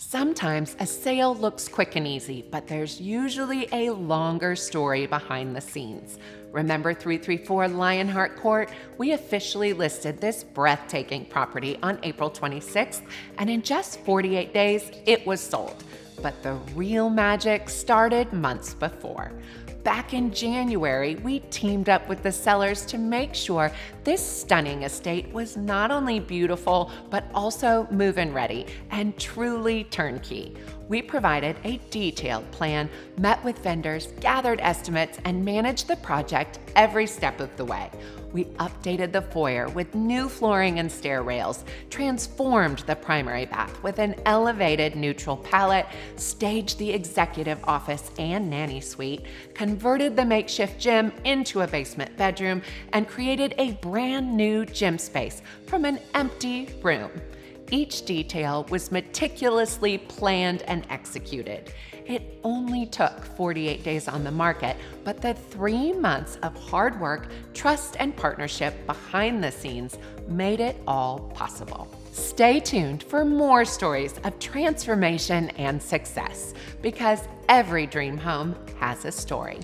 Sometimes a sale looks quick and easy, but there's usually a longer story behind the scenes. Remember 334 Lionheart Court? We officially listed this breathtaking property on April 26th, and in just 48 days, it was sold. But the real magic started months before. Back in January, we teamed up with the sellers to make sure this stunning estate was not only beautiful, but also move-in ready and truly turnkey. We provided a detailed plan, met with vendors, gathered estimates, and managed the project every step of the way. We updated the foyer with new flooring and stair rails, transformed the primary bath with an elevated neutral palette, staged the executive office and nanny suite, converted the makeshift gym into a basement bedroom, and created a brand new gym space from an empty room. Each detail was meticulously planned and executed. It only took 48 days on the market, but the 3 months of hard work, trust, and partnership behind the scenes made it all possible. Stay tuned for more stories of transformation and success, because every dream home has a story.